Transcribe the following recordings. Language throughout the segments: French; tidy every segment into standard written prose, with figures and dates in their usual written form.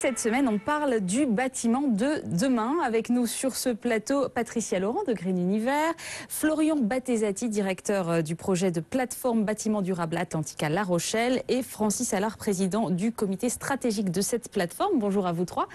Cette semaine, on parle du bâtiment de demain. Avec nous sur ce plateau, Patricia Laurent de Green Univers, Florian Battesati, directeur du projet de plateforme bâtiment durable Atlantique à La Rochelle, et Francis Allard, président du comité stratégique de cette plateforme. Bonjour à vous trois.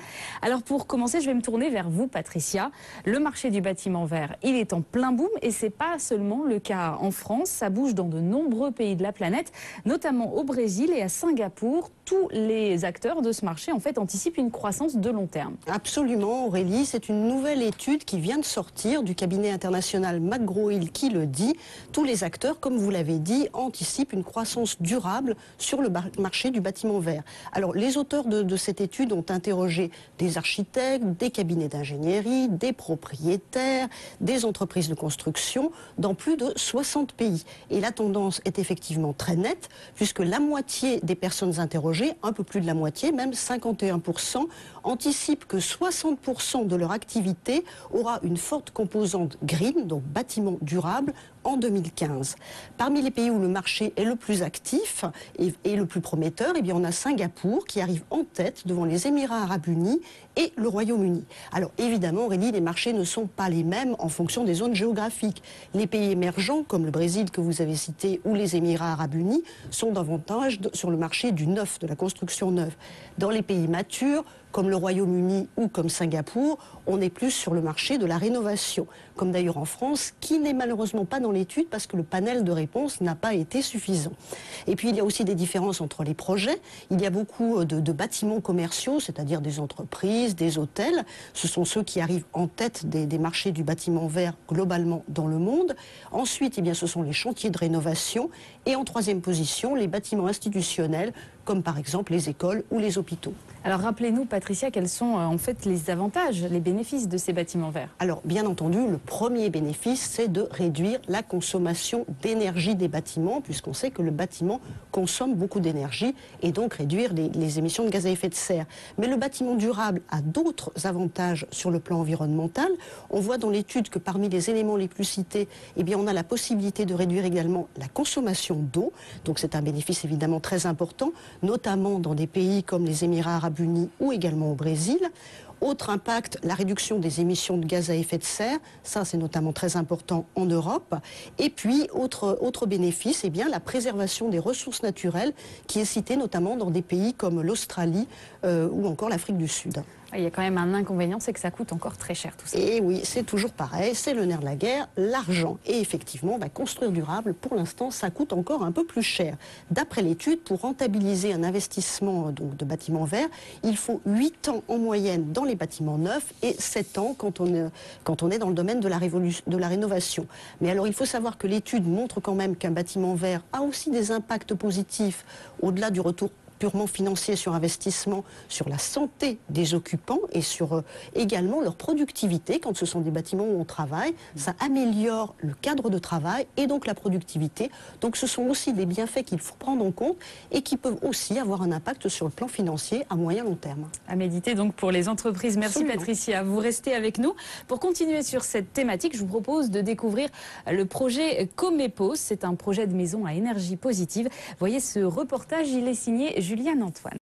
Alors pour commencer, je vais me tourner vers vous, Patricia. Le marché du bâtiment vert, il est en plein boom et c'est pas seulement le cas en France. Ça bouge dans de nombreux pays de la planète, notamment au Brésil et à Singapour. Tous les acteurs de ce marché, en fait, anticipent une croissance de long terme. Absolument, Aurélie. C'est une nouvelle étude qui vient de sortir du cabinet international McGraw-Hill qui le dit. Tous les acteurs, comme vous l'avez dit, anticipent une croissance durable sur le marché du bâtiment vert. Alors, les auteurs de cette étude ont interrogé des architectes, des cabinets d'ingénierie, des propriétaires, des entreprises de construction dans plus de 60 pays. Et la tendance est effectivement très nette, puisque la moitié des personnes interrogées, un peu plus de la moitié, même 51%, anticipent que 60% de leur activité aura une forte composante green, donc bâtiment durable, en 2015. Parmi les pays où le marché est le plus actif et le plus prometteur, eh bien, on a Singapour qui arrive en tête devant les Émirats Arabes Unis et le Royaume-Uni. Alors évidemment, Aurélie, les marchés ne sont pas les mêmes en fonction des zones géographiques. Les pays émergents, comme le Brésil que vous avez cité, ou les Émirats Arabes Unis, sont davantage sur le marché du neuf, de la construction neuve. Dans les pays matures, comme le Royaume-Uni ou comme Singapour, on est plus sur le marché de la rénovation, comme d'ailleurs en France, qui n'est malheureusement pas dans l'étude parce que le panel de réponses n'a pas été suffisant. Et puis il y a aussi des différences entre les projets. Il y a beaucoup de bâtiments commerciaux, c'est-à-dire des entreprises, des hôtels. Ce sont ceux qui arrivent en tête des marchés du bâtiment vert globalement dans le monde. Ensuite, eh bien, ce sont les chantiers de rénovation. Et en troisième position, les bâtiments institutionnels, comme par exemple les écoles ou les hôpitaux. Alors rappelez-nous, Patricia, quels sont en fait les avantages, les bénéfices de ces bâtiments verts? Alors bien entendu, le premier bénéfice, c'est de réduire la consommation d'énergie des bâtiments, puisqu'on sait que le bâtiment consomme beaucoup d'énergie et donc réduire les émissions de gaz à effet de serre. Mais le bâtiment durable a d'autres avantages sur le plan environnemental. On voit dans l'étude que parmi les éléments les plus cités, eh bien, on a la possibilité de réduire également la consommation d'eau. Donc c'est un bénéfice évidemment très important, notamment dans des pays comme les Émirats Arabes Unis ou également au Brésil. Autre impact, la réduction des émissions de gaz à effet de serre. Ça, c'est notamment très important en Europe. Et puis, autre bénéfice, eh bien, la préservation des ressources naturelles qui est citée notamment dans des pays comme l'Australie ou encore l'Afrique du Sud. Il y a quand même un inconvénient, c'est que ça coûte encore très cher tout ça. Et oui, c'est toujours pareil, c'est le nerf de la guerre, l'argent. Et effectivement, construire durable, pour l'instant, ça coûte encore un peu plus cher. D'après l'étude, pour rentabiliser un investissement donc, de bâtiments verts, il faut 8 ans en moyenne dans les bâtiments neufs et 7 ans quand on est dans le domaine de la rénovation. Mais alors, il faut savoir que l'étude montre quand même qu'un bâtiment vert a aussi des impacts positifs au-delà du retour purement financier sur investissement, sur la santé des occupants et sur également leur productivité. Quand ce sont des bâtiments où on travaille, ça améliore le cadre de travail et donc la productivité. Donc ce sont aussi des bienfaits qu'il faut prendre en compte et qui peuvent aussi avoir un impact sur le plan financier à moyen long terme. À méditer donc pour les entreprises. Merci Absolument. Patricia. Vous restez avec nous. Pour continuer sur cette thématique, je vous propose de découvrir le projet Comépos. C'est un projet de maison à énergie positive. Voyez ce reportage, il est signé Juliane Antoine.